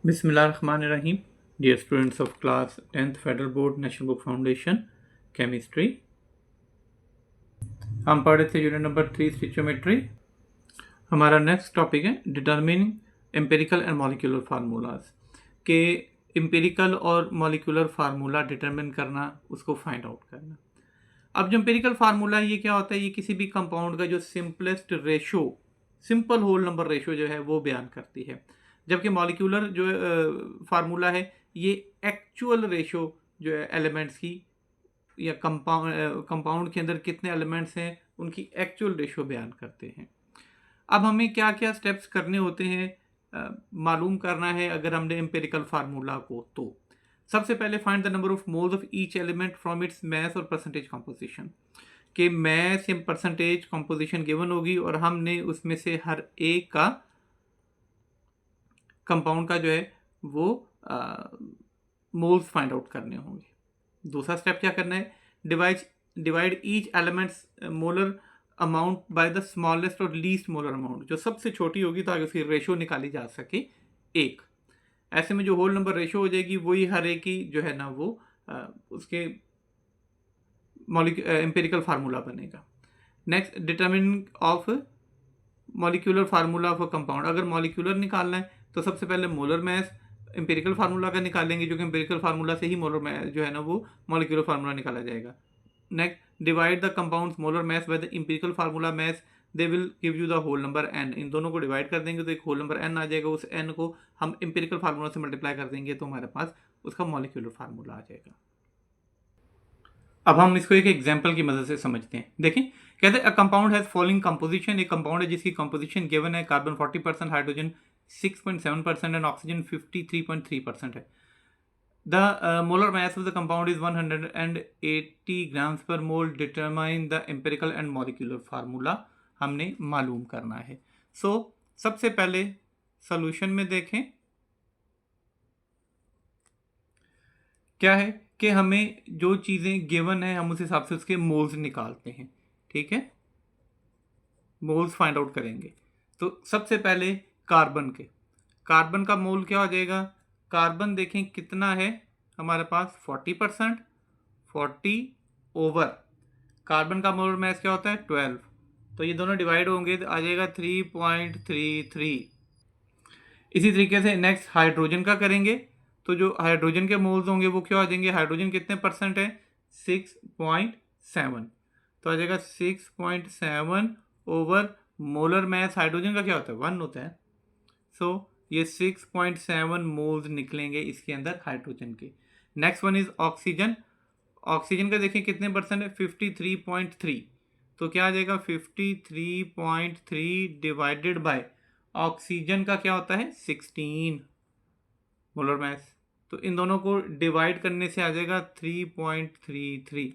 Bismillahirrahmanirrahim. Dear students of class 10th Federal Board National Book Foundation Chemistry, हम पढ़ रहे थे यूनिट नंबर 3 स्टिचोमेट्री। हमारा नेक्स्ट टॉपिक है determining empirical and molecular formulas के एम्पेरिकल और मॉलिक्यूलर फार्मूला डिटरमिन करना, उसको फाइंड आउट करना। अब जो एम्पेरिकल फार्मूला है ये क्या होता है? ये किसी भी कंपाउंड का जो simplest ratio, simple whole number ratio जो है वो बयान करती है, जबकि मॉलिक्यूलर जो फार्मूला है ये एक्चुअल रेशो जो है एलिमेंट्स की या कंपाउंड के अंदर कितने एलिमेंट्स हैं उनकी एक्चुअल रेशो बयान करते हैं। अब हमें क्या क्या स्टेप्स करने होते हैं मालूम करना है अगर हमने एम्पेरिकल फार्मूला को, तो सबसे पहले find the number of moles of each element from its mass और परसेंटेज कंपोजिशन। कि मैस या परसेंटेज कंपोजिशन गिवन होगी और हमने उसमें से हर एक का कंपाउंड का जो है वो मोल्स फाइंड आउट करने होंगे। दूसरा स्टेप क्या करना है? Divide each elements molar amount by the smallest और लीस्ट मोलर अमाउंट, जो सबसे छोटी होगी ताकि उसकी रेशो निकाली जा सके एक। ऐसे में जो होल नंबर रेशो हो जाएगी वही हर एक की जो है ना वो उसके एम्पेरिकल फार्मूला बनेगा। Next, determining of molecular formula of a compound. अगर मॉलिक्यूलर निकालना है तो सबसे पहले मोलर मैस एम्पेरिकल फार्मूला का निकालेंगे, जो कि एम्पेरिकल फार्मूला से ही मोलर मैस जो है ना वो मॉलिक्यूलर फार्मूला निकाला जाएगा। Next, divide the compound's molar mass by the empirical formula mass, they will give you the whole number n। इन दोनों को डिवाइड कर देंगे तो एक होल नंबर n आ जाएगा। उस n को हम एम्पेरिकल फार्मूला से मल्टीप्लाई कर देंगे तो हमारे पास उसका मॉलिक्यूलर फार्मूला आ जाएगा। अब हम इसको एक एग्जांपल की मदद से समझते हैं। देखें, कहते हैं a compound has following composition. एक कंपाउंड है जिसकी कंपोजिशन गिवन है, कार्बन 40%, हाइड्रोजन 6.7% एंड ऑक्सीजन 53.3% है। The molar mass of the compound is 180 grams per mole. Determine the empirical and molecular formula हमने मालूम करना है। सो सबसे पहले सॉल्यूशन में देखें क्या है कि हमें जो चीज़ें गिवन है हम उस हिसाब से उसके मोल्स निकालते हैं। ठीक है, मोल्स फाइंड आउट करेंगे। तो सबसे पहले कार्बन का मोल क्या हो जाएगा? कार्बन देखें कितना है हमारे पास, 40%। 40 ओवर कार्बन का मोलर मास क्या होता है 12, तो ये दोनों डिवाइड होंगे तो आ जाएगा 3.33। इसी तरीके से नेक्स्ट हाइड्रोजन का करेंगे तो जो हाइड्रोजन के मोल्स होंगे वो क्या आ जाएंगे? हाइड्रोजन कितने परसेंट है? 6.7, तो आ जाएगा 6.7 ओवर मोलर मास। हाइड्रोजन का क्या होता है? 1 होता है। सो ये 6.7 मोल्स निकलेंगे इसके अंदर हाइड्रोजन के। Next one is oxygen. Oxygen का देखें कितने परसेंट है? 53.3, तो क्या आ जाएगा 53.3 डिवाइडेड बाय ऑक्सीजन का क्या होता है 16 मोलर मास। तो इन दोनों को डिवाइड करने से आ जाएगा 3.33।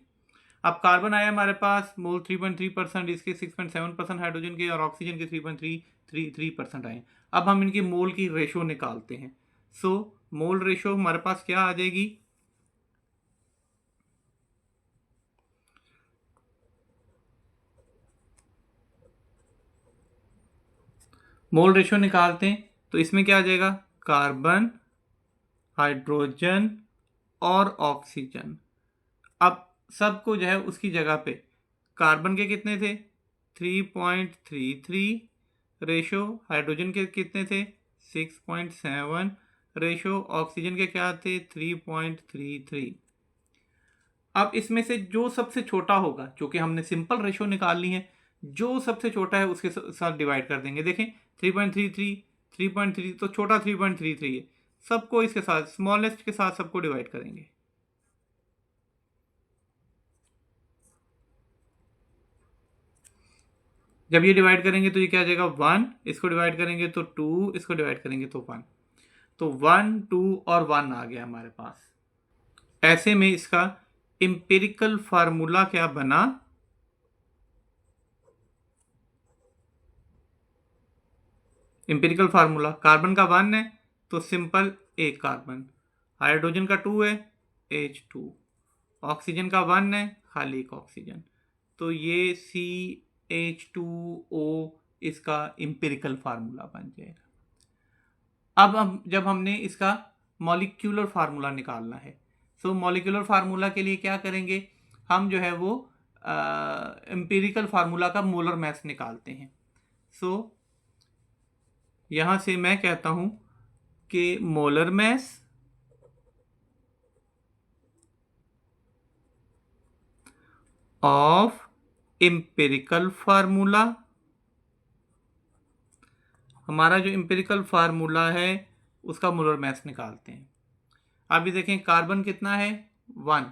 अब कार्बन आया हमारे पास मोल 3.3%, इसके 6.7% हाइड्रोजन के और ऑक्सीजन के 3.333% आए। अब हम इनकी मोल की रेशो निकालते हैं। सो मोल रेशो हमारे पास क्या आ जाएगी? मोल रेशो निकालते हैं तो इसमें क्या आ जाएगा? कार्बन, हाइड्रोजन और ऑक्सीजन। अब सबको जो है उसकी जगह पे, कार्बन के कितने थे 3.33 रेशो, हाइड्रोजन के कितने थे 6.7 रेशो, ऑक्सीजन के क्या थे 3.33। अब इसमें से जो सबसे छोटा होगा, जो कि हमने सिंपल रेशो निकालनी है, जो सबसे छोटा है उसके साथ डिवाइड कर देंगे। देखें 3.33 तो छोटा 3.33 है, सबको इसके साथ स्मॉलेस्ट के साथ सबको डिवाइड करेंगे। जब ये डिवाइड करेंगे तो ये क्या आ जाएगा 1, इसको डिवाइड करेंगे तो 2, इसको डिवाइड करेंगे तो 1, तो 1, 2 और 1 आ गया हमारे पास। ऐसे में इसका एम्पिरिकल फार्मूला क्या बना? एम्पिरिकल फार्मूला, कार्बन का 1 है तो सिंपल एक कार्बन, हाइड्रोजन का 2 है H2, ऑक्सीजन का 1 है खाली एक ऑक्सीजन, तो ये CH2O इसका एम्पिरिकल फार्मूला बन जाएगा। अब हम जब हमने इसका मॉलिक्यूलर फार्मूला निकालना है, सो मॉलिक्यूलर फार्मूला के लिए क्या करेंगे, हम जो है वो एम्पिरिकल फार्मूला का मोलर मास निकालते हैं। सो यहाँ से मैं कहता हूँ कि molar mass of empirical formula, हमारा जो एम्पिरिकल फार्मूला है उसका मोलर मास निकालते हैं। अभी देखें कार्बन कितना है 1,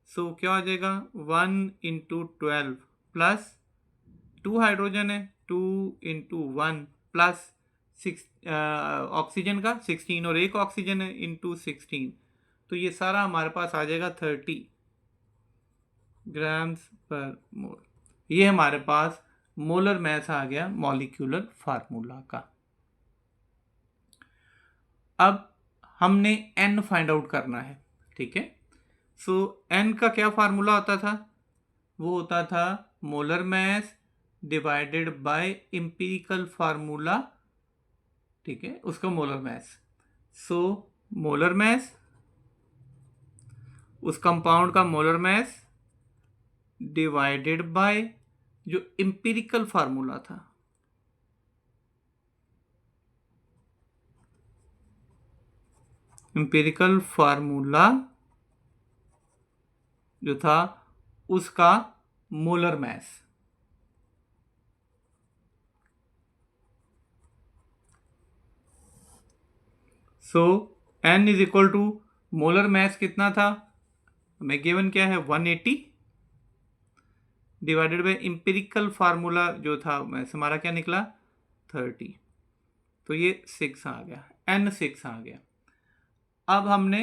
सो क्या हो जाएगा 1 इंटू 12 प्लस 2 हाइड्रोजन है 2 इंटू 1 प्लस 6 ऑक्सीजन का 16 और एक ऑक्सीजन है इंटू 16, तो ये सारा हमारे पास आ जाएगा 30 ग्राम्स पर मोल। ये हमारे पास मोलर मास आ गया मॉलिक्यूलर फार्मूला का। अब हमने n फाइंड आउट करना है, ठीक है। सो n का क्या फार्मूला होता था, वो होता था molar mass divided bye empirical formula, ठीक है, उसका molar mass. So molar mass, उस कंपाउंड का मोलर मास डिवाइडेड बाय जो एम्पिरिकल फार्मूला था, एम्पिरिकल फार्मूला जो था उसका molar mass. So n is equal to molar mass कितना था, हमें गिवन क्या है 180 डिवाइडेड बाय एम्पिरिकल फार्मूला जो था मास हमारा क्या निकला 30, तो ये 6 आ गया, n 6 आ गया। अब हमने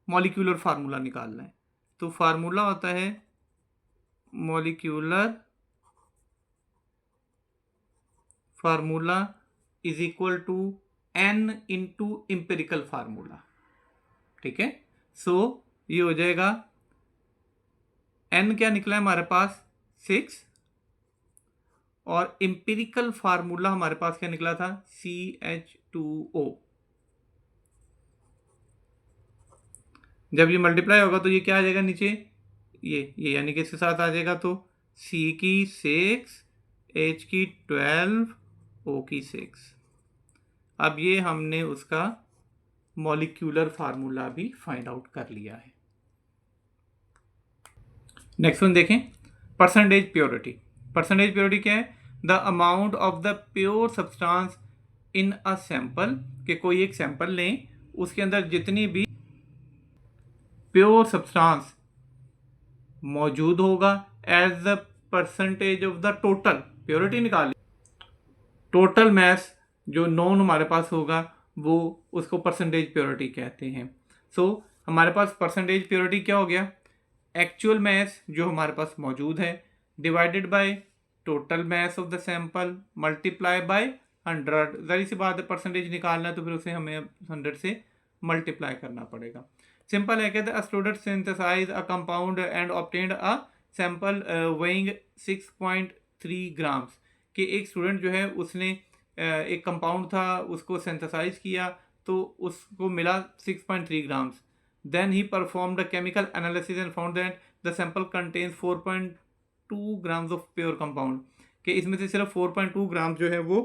मॉलिक्यूलर फार्मूला निकालना है, तो फार्मूला होता है molecular formula is equal to n into empirical formula, ठीक है। सो ये हो जाएगा n क्या निकला है हमारे पास 6 और एम्पिरिकल फार्मूला हमारे पास क्या निकला था CH2O। जब ये मल्टीप्लाई होगा तो ये क्या आ जाएगा नीचे, ये यानी कि इसके साथ आ जाएगा, तो C की 6, H की 12, O की 6। अब ये हमने उसका मॉलिक्यूलर फार्मूला भी फाइंड आउट कर लिया है। नेक्स्ट वन देखें, परसेंटेज प्योरिटी। परसेंटेज प्योरिटी क्या है, the amount of the pure substance in a sample, कि कोई एक सैंपल लें उसके अंदर जितनी भी प्योर सब्सटेंस मौजूद होगा as the percentage of the total, purity निकाली, टोटल मास जो नॉन हमारे पास होगा वो उसको परसेंटेज प्योरिटी कहते हैं। सो हमारे पास परसेंटेज प्योरिटी क्या हो गया, एक्चुअल मास जो हमारे पास मौजूद है divided by total mass of the sample multiply by 100। जरी सी बात है, परसेंटेज निकालना है तो फिर उसे हमें 100 से मल्टीप्लाई करना पड़ेगा। सिंपल है, कहते हैं student synthesise a compound and obtained a sample weighing 6.3 grams, कि एक स्टूडेंट जो है उसने एक कंपाउंड था उसको सिंथेसाइज किया तो उसको मिला 6.3 grams. Then he performed a chemical analysis and found that the sample contains 4.2 grams of pure compound, कि इसमें से सिर्फ 4.2 ग्राम जो है वो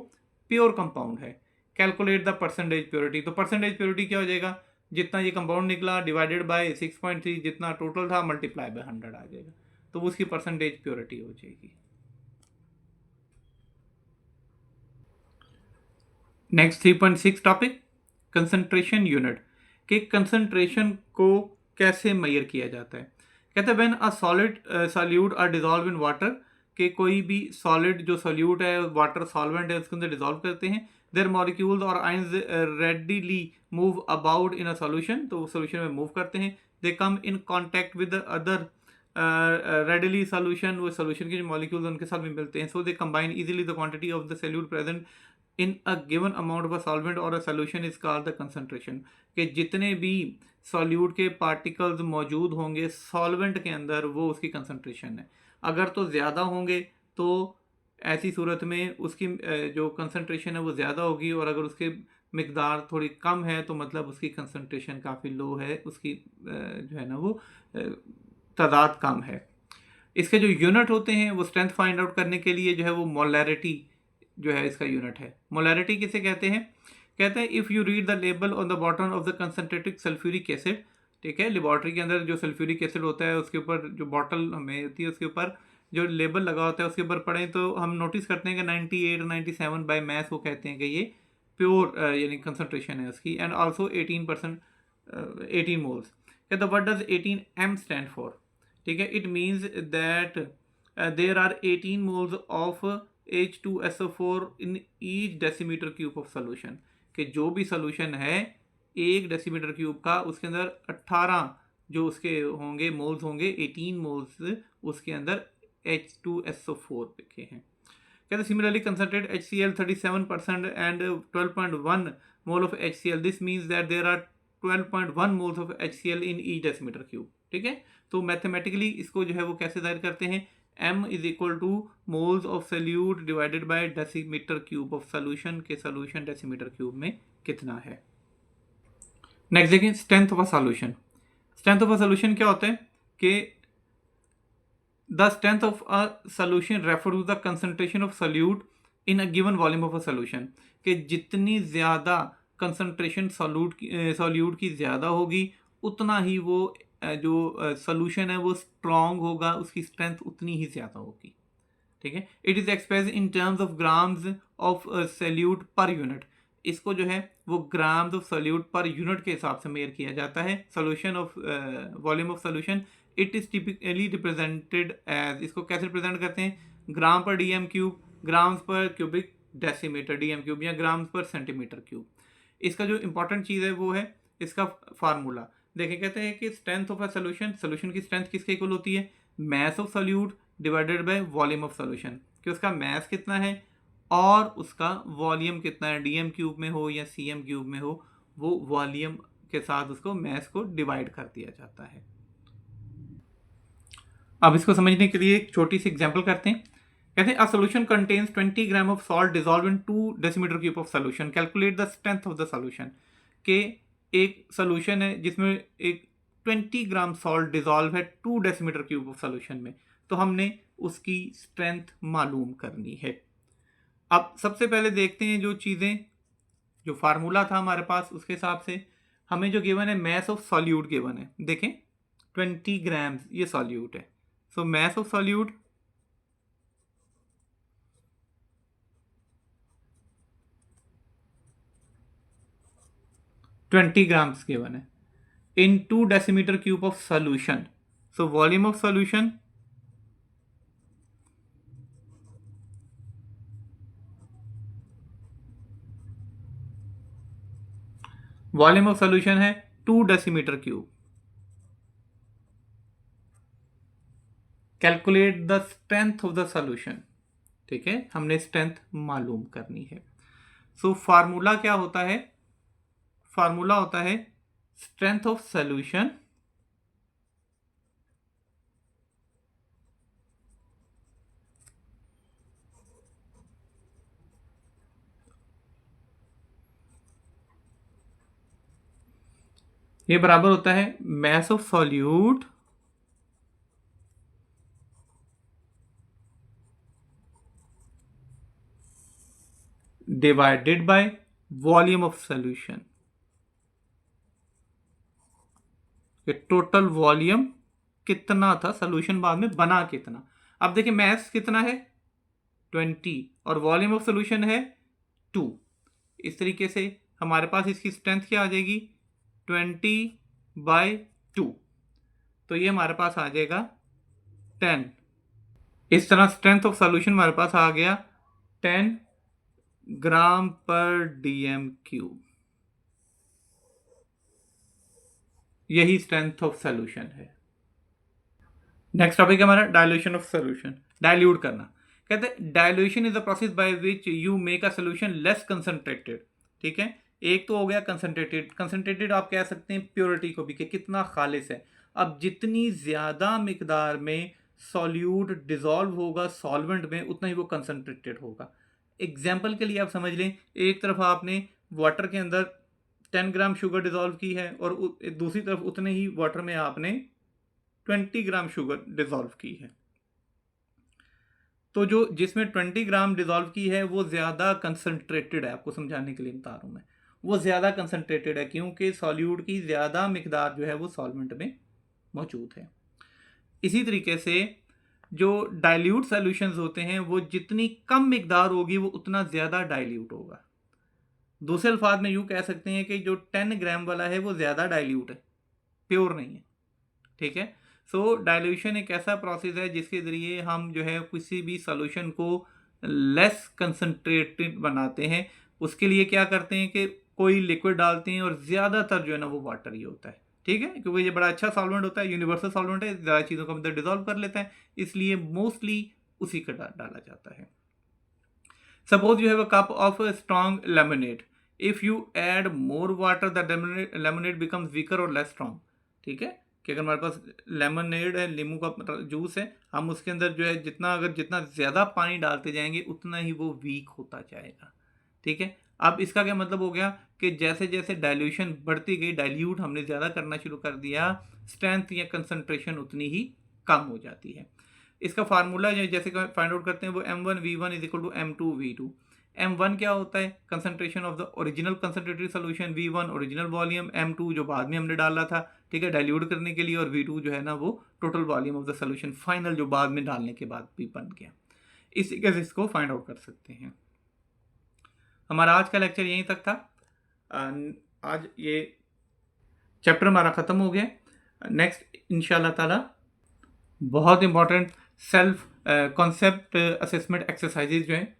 प्योर कंपाउंड है। कैलकुलेट द परसेंटेज प्योरिटी, तो परसेंटेज प्योरिटी क्या हो जाएगा, जितना ये कंपाउंड निकला डिवाइडेड बाय 6.3 जितना टोटल था मल्टीप्लाई बाय 100 आ जाएगा, तो उसकी परसेंटेज प्योरिटी हो जाएगी। नेक्स्ट 3.6 टॉपिक, कंसंट्रेशन यूनिट, कि कंसंट्रेशन को कैसे मेजर किया जाता है। कहते हैं when a solid solute are dissolve in water, कि कोई भी सॉलिड जो सॉल्यूट है वाटर सॉल्वेंट है उसके अंदर डिजॉल्व करते हैं, देयर मॉलिक्यूल्स और ions readily move about in a solution, तो सॉल्यूशन में मूव करते हैं। They come in contact with other readily solution, वो सॉल्यूशन के जो मॉलिक्यूल्स उनके साथ भी मिलते हैं। So they combine easily the quantity of the solute present in a given amount of a solvent और a solution is called the concentration, कि जितने भी सॉल्यूट के पार्टिकल्स मौजूद होंगे सॉल्वेंट के अंदर वो उसकी कंसंट्रेशन है। अगर तो ज़्यादा होंगे तो ऐसी सूरत में उसकी जो कंसंट्रेशन है वो ज़्यादा होगी, और अगर उसके मिकदार थोड़ी कम है तो मतलब उसकी कंसंट्रेशन काफ़ी लो है, उसकी जो है ना वो तादाद कम है। इसके जो यूनिट होते हैं वो स्ट्रेंथ फाइंड आउट करने के लिए जो है वो मोलैरिटी जो है इसका यूनिट है। मोलैरिटी किसे कहते हैं? कहते हैं if you read the label on the bottom of the concentrated sulphuric acid, ठीक है, लेबॉर्ट्री के अंदर जो सल्फ्यूरिक एसिड होता है उसके ऊपर जो बॉटल हमें होती है उसके ऊपर जो लेबल लगा होता है उसके ऊपर पढ़ें तो हम नोटिस करते हैं कि 98 और 97 बाई मैथ वो कहते हैं कि ये प्योर यानी कंसनट्रेशन है उसकी, एंड ऑल्सो 18% 18 मोल्स। कहते what does 18 M stand for? ठीक है, it means that there are 18 moles of H2SO4 in each decimetre cube of solution, कि जो भी सोल्यूशन है 1 डेसीमीटर क्यूब का उसके अंदर 18 जो उसके होंगे मोल्स होंगे, 18 मोल्स उसके अंदर H2SO4 लिखे हैं। कहते similarly concentrate HCl 37% and 12.1 mole of HCl, this means that there are 12.1 moles of HCl in each decimetre cube. ठीक है, तो मैथमेटिकली इसको जो है वो कैसे जाहिर करते हैं? M is equal to moles of solute divided by decimetre cube of solution, के सोल्यूशन डेसीमीटर क्यूब में कितना है। नेक्स्ट देखिए strength of a solution. Strength of a solution क्या होता है कि the strength of a solution refer to the concentration of solute in a given volume of a solution, कि जितनी ज़्यादा कंसंट्रेशन सोल्यूट की ज़्यादा होगी उतना ही वो जो सोल्यूशन है वो स्ट्रॉन्ग होगा, उसकी स्ट्रेंथ उतनी ही ज़्यादा होगी। ठीक है, it is express in terms of grams of solute per unit. इसको जो है वो grams of solute per unit के हिसाब से मेयर किया जाता है। Solution of volume of solution it is typically represented as, इसको कैसे रिप्रेजेंट करते हैं? Gram per D M cube, grams per cubic decimetre D M cube, या ग्राम्स पर सेंटीमीटर क्यूब। इसका जो इंपॉर्टेंट चीज़ है वो है इसका फार्मूला। देखें, कहते हैं कि strength of a solution, solution की स्ट्रेंथ किसके इक्वल होती है? Mass of solute divided by volume of solution, कि उसका मास कितना है और उसका वॉल्यूम कितना है, डीएम क्यूब में हो या सीएम क्यूब में हो, वो वॉल्यूम के साथ उसको मास को डिवाइड कर दिया जाता है। अब इसको समझने के लिए एक छोटी सी एग्जांपल करते हैं। कहते हैं a solution contains 20 gram of salt dissolve in 2 decimetre cube of solution, calculate the strength of the solution. के एक सॉल्यूशन है जिसमें एक 20 ग्राम सॉल्ट डिसॉल्व है 2 डेसीमीटर क्यूब ऑफ सॉल्यूशन में, तो हमने उसकी स्ट्रेंथ मालूम करनी है। अब सबसे पहले देखते हैं जो चीज़ें, जो फार्मूला था हमारे पास उसके हिसाब से हमें जो गिवन है मास ऑफ सॉल्यूट गिवन है। देखें 20 ग्राम्स ये सॉल्यूट है, so mass of solute twenty grams given है in 2 decimetre cube of solution, so volume of solution volume of solution है 2 decimetre cube. Calculate the strength of the solution, ठीक है, हमने strength मालूम करनी है। सो फार्मूला क्या होता है? फार्मूला होता है स्ट्रेंथ ऑफ सॉल्यूशन ये बराबर होता है मास of solute divided by volume of solution, total volume कितना था, सॉल्यूशन बाद में बना कितना। अब देखिए मास कितना है 20 और वॉल्यूम ऑफ सॉल्यूशन है 2। इस तरीके से हमारे पास इसकी स्ट्रेंथ क्या आ जाएगी 20/2, तो ये हमारे पास आ जाएगा 10। इस तरह स्ट्रेंथ ऑफ सॉल्यूशन हमारे पास आ गया 10 ग्राम पर डीएम क्यूब। यही स्ट्रेंथ ऑफ सॉल्यूशन है। नेक्स्ट टॉपिक है हमारा डाइल्यूशन ऑफ सॉल्यूशन, डाइल्यूट करना। कहते हैं dilution is the process by which you make a solution less concentrated. ठीक है, एक तो हो गया कंसंट्रेटेड, कंसंट्रेटेड आप कह सकते हैं प्योरिटी को भी कि कितना खालिस है। अब जितनी ज़्यादा मिकदार में सॉल्यूट डिजॉल्व होगा सॉल्वेंट में उतना ही वो कंसनट्रेटेड होगा। एग्जाम्पल के लिए आप समझ लें, एक तरफ आपने वाटर के अंदर 10 ग्राम शुगर डिजॉल्व की है और दूसरी तरफ उतने ही वाटर में आपने 20 ग्राम शुगर डिजॉल्व की है। तो जो जिसमें 20 ग्राम डिजॉल्व की है वो ज़्यादा कंसनट्रेटेड है, आपको समझाने के लिए बता रहा हूँ मैं, वो ज़्यादा कंसनट्रेटेड है क्योंकि सॉल्यूट की ज़्यादा मिकदार जो है वो सॉल्वेंट में मौजूद है। इसी तरीके से जो डाइल्यूट सॉल्यूशंस होते हैं वो जितनी कम मिकदार होगी वो उतना ज़्यादा डाइल्यूट होगा। दूसरे अल्फाज में यूँ कह सकते हैं कि जो 10 ग्राम वाला है वो ज़्यादा डाइल्यूट है, प्योर नहीं है। ठीक है। सो डाइल्यूशन एक ऐसा प्रोसेस है जिसके ज़रिए हम जो है किसी भी सॉल्यूशन को लेस कंसनट्रेटेड बनाते हैं। उसके लिए क्या करते हैं कि कोई लिक्विड डालते हैं और ज़्यादातर जो है ना वो वाटर ही होता है। ठीक है, क्योंकि ये बड़ा अच्छा सॉल्वेंट होता है, यूनिवर्सल सॉल्वेंट है, ज़्यादा चीज़ों को अंदर डिजॉल्व कर लेता है, इसलिए मोस्टली उसी का डाला जाता है। Suppose you have a cup of strong lemonade, if you add more water the lemonade becomes weaker और लेस स्ट्रॉन्ग। ठीक है, कि अगर हमारे पास लेमनेड है, नींबू का जूस है, हम उसके अंदर जो है जितना ज़्यादा पानी डालते जाएंगे उतना ही वो वीक होता जाएगा। ठीक है, अब इसका क्या मतलब हो गया कि जैसे जैसे डाइल्यूशन बढ़ती गई, डाइल्यूट हमने ज़्यादा करना शुरू कर दिया, स्ट्रेंथ या कंसनट्रेशन उतनी ही कम हो जाती है। इसका फार्मूला जैसे फाइंड आउट करते हैं वो M1V1 is equal to M2V2। M1 क्या होता है? Concentration of the original concentrated solution, V1 original volume, M2 जो बाद में हमने डाला था, ठीक है, डाइल्यूट करने के लिए, और V2 जो है ना वो total volume of the solution final जो बाद में डालने के बाद भी बन गया। इसी कैसे इसको फाइंड आउट कर सकते हैं। हमारा आज का लेक्चर यहीं तक था। आज ये चैप्टर हमारा ख़त्म हो गया। नेक्स्ट इंशाल्लाह ताला बहुत important self concept assessment exercises जो हैं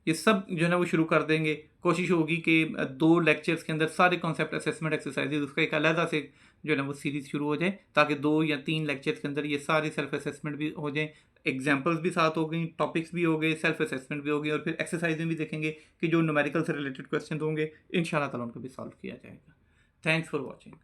ये सब जो है ना वो शुरू कर देंगे। कोशिश होगी कि 2 लेक्चर्स के अंदर सारे कॉन्सेप्ट असेसमेंट एक्सरसाइजेज उसका एक अलग से जो है ना वो सीरीज़ शुरू हो जाए, ताकि 2 या 3 लेक्चर्स के अंदर ये सारे सेल्फ असेसमेंट भी हो जाएँ, एग्जाम्पल्स भी साथ हो गई, टॉपिक्स भी हो गए, सेल्फ असेसमेंट भी हो गई, और फिर एक्सरसाइज में भी देखेंगे कि जो न्यूमेरिकल से रिलेटेड क्वेश्चन होंगे इंशाल्लाह ताला उनको भी सॉल्व किया जाएगा। Thanks for watching.